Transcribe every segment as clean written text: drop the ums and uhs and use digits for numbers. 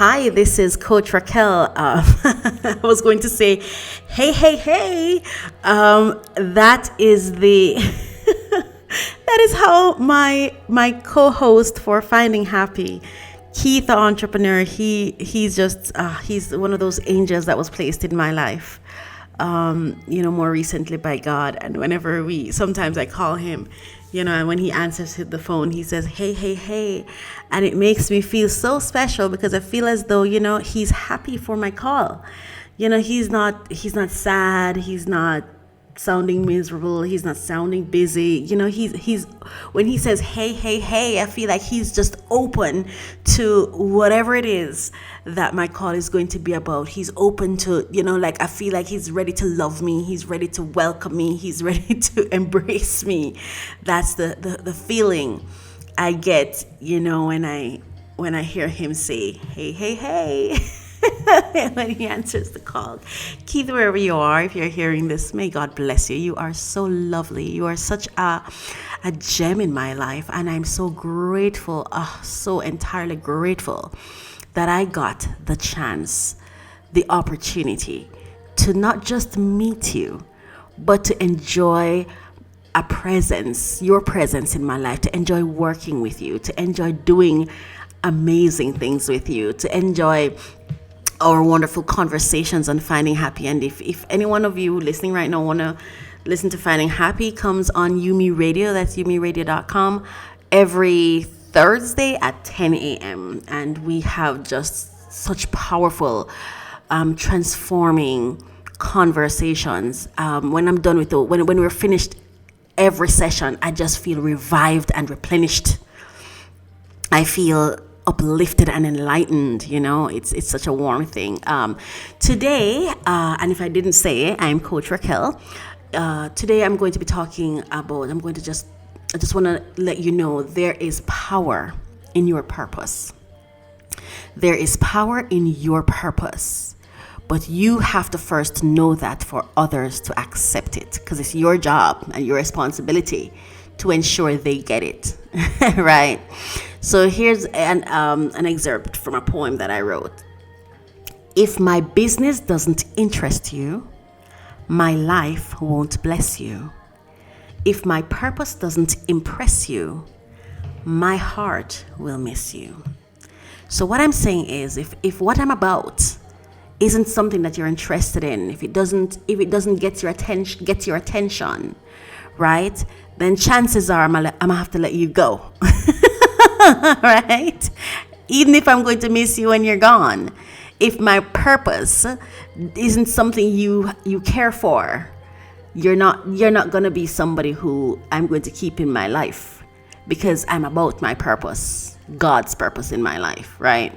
Hi, this is Coach Raquel. I was going to say, hey. That is the that is how my co-host for Finding Happy, Keith, the entrepreneur, he's one of those angels that was placed in my life. More recently by God. And sometimes I call him, and when he answers the phone, he says, hey. And it makes me feel so special because I feel as though, he's happy for my call. He's not sad. He's not sounding miserable. He's not sounding busy. He's when he says, hey, I feel like he's just open to whatever it is that my call is going to be about. He's open to, I feel like he's ready to love me. He's ready to welcome me. He's ready to embrace me. That's the feeling I get, when I hear him say, hey. When he answers the call. Keith, wherever you are, if you're hearing this, may God bless you. You are so lovely. You are such a gem in my life, and I'm so grateful, so entirely grateful that I got the chance, the opportunity to not just meet you, but to enjoy your presence in my life, to enjoy working with you, to enjoy doing amazing things with you, to enjoy our wonderful conversations on Finding Happy. And if any one of you listening right now want to listen to Finding Happy, comes on Yumi Radio. That's yumiradio.com every Thursday at 10 a.m. And we have just such powerful, transforming conversations. When I'm done with when we're finished every session, I just feel revived and replenished. I feel uplifted and enlightened. It's such a warm thing. Today, and if I didn't say, I'm Coach Raquel. Today I'm going to be talking about, I just want to let you know there is power in your purpose. There is power in your purpose, but you have to first know that for others to accept it, because it's your job and your responsibility to ensure they get it. Right? So here's an excerpt from a poem that I wrote. If my business doesn't interest you, my life won't bless you. If my purpose doesn't impress you, my heart will miss you. So what I'm saying is, if what I'm about isn't something that you're interested in, if it doesn't get your attention, right, then chances are I'm gonna have to let you go. Right? Even if I'm going to miss you when you're gone. If my purpose isn't something you care for, you're not going to be somebody who I'm going to keep in my life, because I'm about my purpose, God's purpose in my life, right?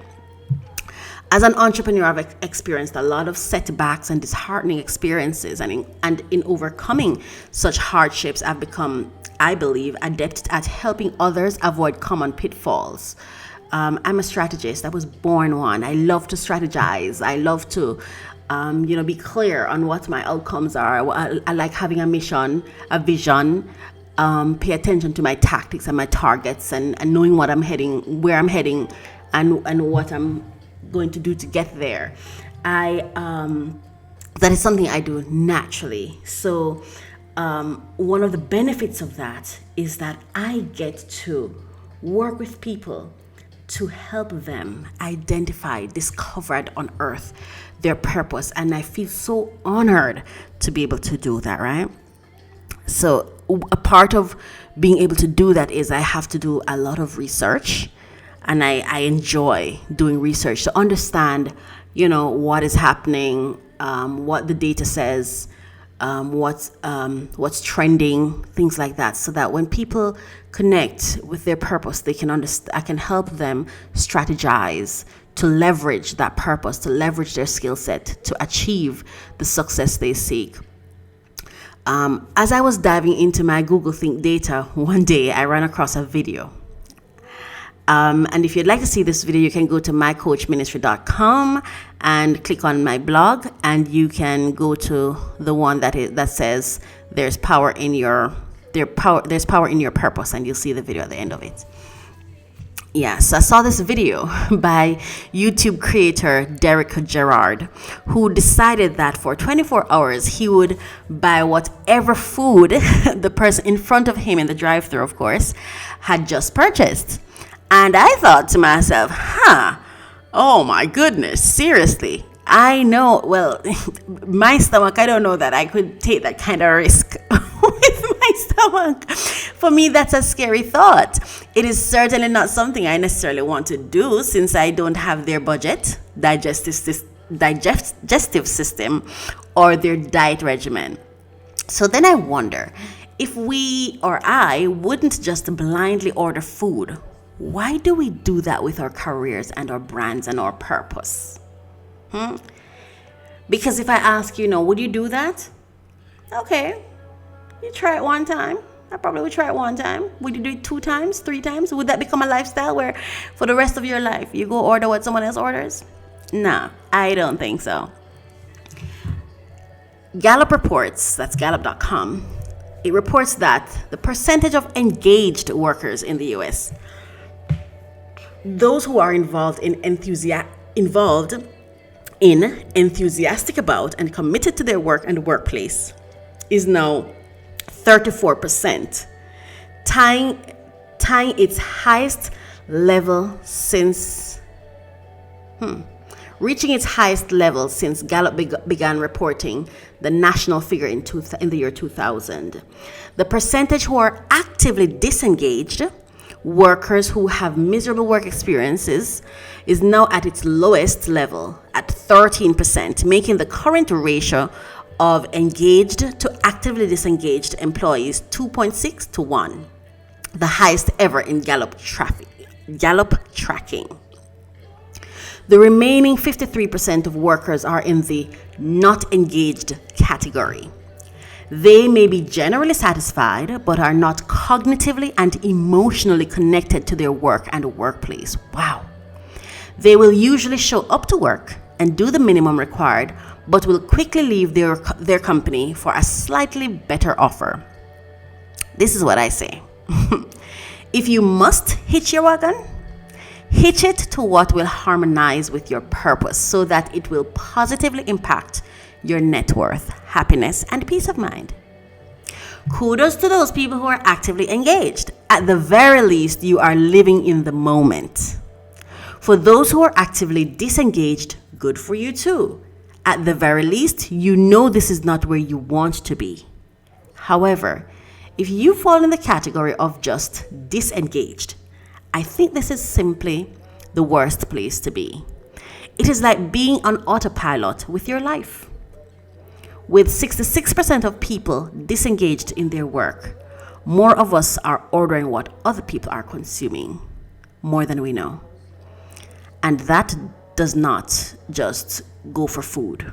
As an entrepreneur, I've experienced a lot of setbacks and disheartening experiences, and in overcoming such hardships, I've become, I believe, adept at helping others avoid common pitfalls. I'm a strategist. I was born one. I love to strategize. I love to, be clear on what my outcomes are. I like having a mission, a vision, pay attention to my tactics and my targets, and knowing where I'm heading, and what I'm going to do to get there. That is something I do naturally. So one of the benefits of that is that I get to work with people to help them identify, discover, and unearth their purpose. And I feel so honored to be able to do that, right? So a part of being able to do that is I have to do a lot of research. And I enjoy doing research to understand, what is happening, what the data says, what's trending, things like that, so that when people connect with their purpose, they can understand. I can help them strategize to leverage that purpose, to leverage their skill set to achieve the success they seek. As I was diving into my Google Think data, one day I ran across a video. And if you'd like to see this video, you can go to mycoachministry.com and click on my blog, and you can go to the one that says there's power in your purpose, and you'll see the video at the end of it. Yes, I saw this video by YouTube creator Derek Gerard, who decided that for 24 hours he would buy whatever food the person in front of him in the drive-thru, of course, had just purchased. And I thought to myself, oh my goodness, seriously. I know, well, my stomach, I don't know that I could take that kind of risk with my stomach. For me, that's a scary thought. It is certainly not something I necessarily want to do since I don't have their budget, digestive system, or their diet regimen. So then I wonder, if we or I wouldn't just blindly order food, why do we do that with our careers and our brands and our purpose? Because if I ask you, would you do that? Okay, you try it one time. I probably would try it one time. Would you do it 2 times, 3 times? Would that become a lifestyle where for the rest of your life you go order what someone else orders? Nah, I don't think so. Gallup reports, that's Gallup.com, it reports that the percentage of engaged workers in the US, those who are involved enthusiastic about and committed to their work and workplace, is now 34%, tying its highest level since reaching its highest level since Gallup began reporting the national figure in the year 2000. The percentage who are actively disengaged, workers who have miserable work experiences, is now at its lowest level at 13%, making the current ratio of engaged to actively disengaged employees 2.6 to 1, the highest ever in Gallup tracking. The remaining 53% of workers are in the not engaged category. They may be generally satisfied, but are not cognitively and emotionally connected to their work and workplace. Wow. They will usually show up to work and do the minimum required, but will quickly leave their company for a slightly better offer. This is what I say. If you must hitch your wagon, hitch it to what will harmonize with your purpose so that it will positively impact your net worth, happiness, and peace of mind. Kudos to those people who are actively engaged. At the very least, you are living in the moment. For those who are actively disengaged, good for you too. At the very least, you know this is not where you want to be. However, if you fall in the category of just disengaged, I think this is simply the worst place to be. It is like being on autopilot with your life. With 66% of people disengaged in their work, more of us are ordering what other people are consuming, more than we know. And that does not just go for food.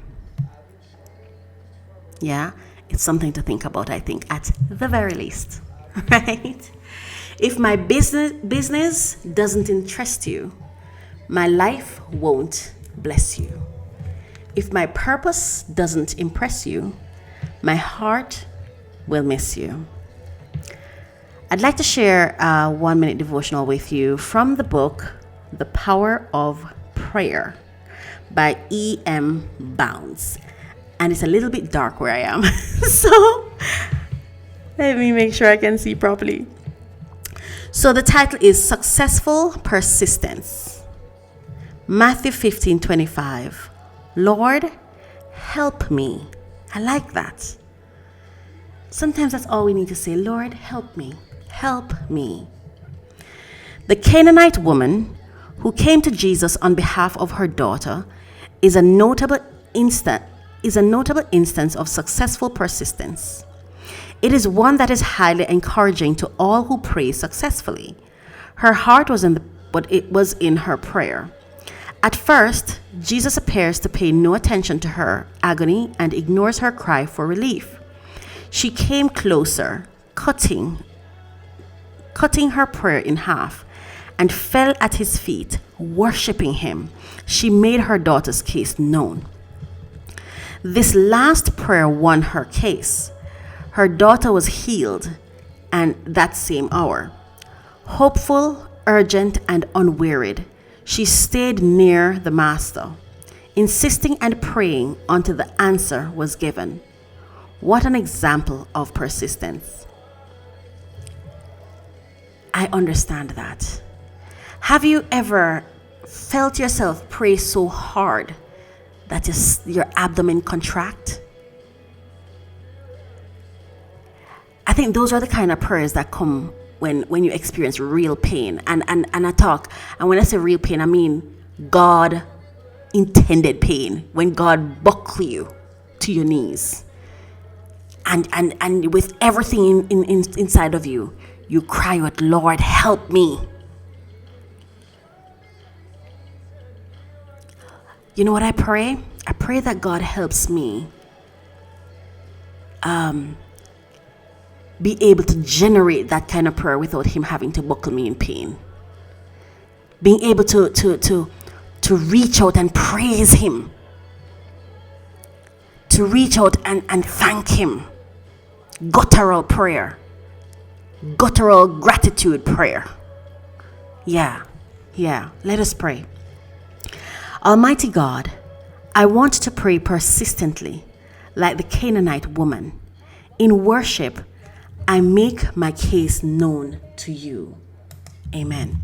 Yeah, it's something to think about, I think, at the very least, right? If my business doesn't interest you, my life won't bless you. If my purpose doesn't impress you, my heart will miss you. I'd like to share a 1-minute devotional with you from the book, The Power of Prayer by E.M. Bounds. And it's a little bit dark where I am. So let me make sure I can see properly. So the title is Successful Persistence. Matthew 15:25. Lord, help me. I like that. Sometimes that's all we need to say. Lord, help me. Help me. The Canaanite woman who came to Jesus on behalf of her daughter is a notable instance of successful persistence. It is one that is highly encouraging to all who pray successfully. Her heart was in her prayer. At first, Jesus appears to pay no attention to her agony and ignores her cry for relief. She came closer, cutting her prayer in half, and fell at his feet, worshiping him. She made her daughter's case known. This last prayer won her case. Her daughter was healed, and that same hour. Hopeful, urgent and unwearied, she stayed near the master, insisting and praying until the answer was given. What an example of persistence. I understand that. Have you ever felt yourself pray so hard that your abdomen contract? I think those are the kind of prayers that come when you experience real pain. And when I say real pain, I mean God intended pain. When God buckle you to your knees. And with everything inside of you, you cry out, Lord, help me. You know what I pray? I pray that God helps me be able to generate that kind of prayer without him having to buckle me in pain. Being able to reach out and praise him. To reach out and thank him. Guttural prayer. Guttural gratitude prayer. Yeah. Let us pray. Almighty God, I want to pray persistently like the Canaanite woman. In worship, I make my case known to you. Amen.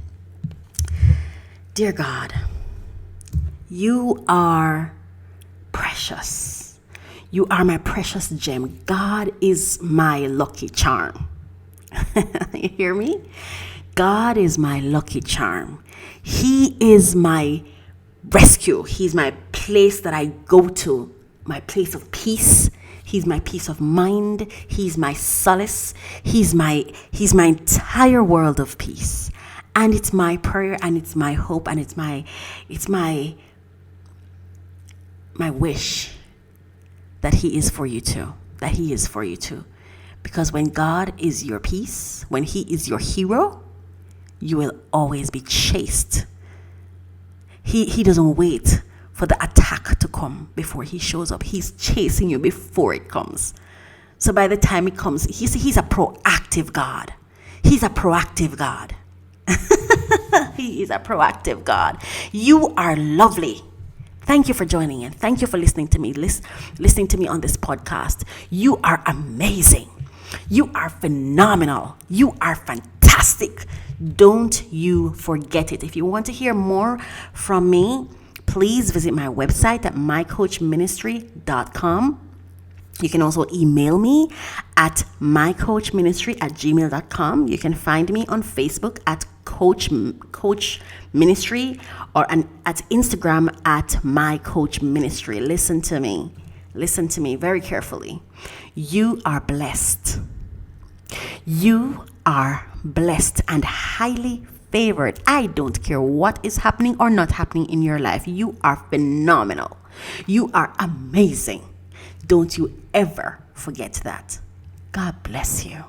Dear God, you are precious. You are my precious gem. God is my lucky charm. You hear me? God is my lucky charm. He is my rescue. He's my place that I go to, my place of peace. He's my peace of mind. He's my solace. He's my entire world of peace. And it's my prayer and it's my hope and it's my wish that he is for you too. That he is for you too. Because when God is your peace, when he is your hero, you will always be chased. He doesn't wait for the attack to come before he shows up. He's chasing you before it comes. So by the time it comes, he's a proactive God. He's a proactive God. He is a proactive God. You are lovely. Thank you for joining in. Thank you for listening to me. Listening to me on this podcast. You are amazing. You are phenomenal. You are fantastic. Don't you forget it. If you want to hear more from me, please visit my website at mycoachministry.com. You can also email me at mycoachministry@gmail.com. You can find me on Facebook at Coach Ministry or at Instagram at mycoachministry. Listen to me very carefully. You are blessed. You are blessed and highly favored. I don't care what is happening or not happening in your life. You are phenomenal. You are amazing. Don't you ever forget that. God bless you.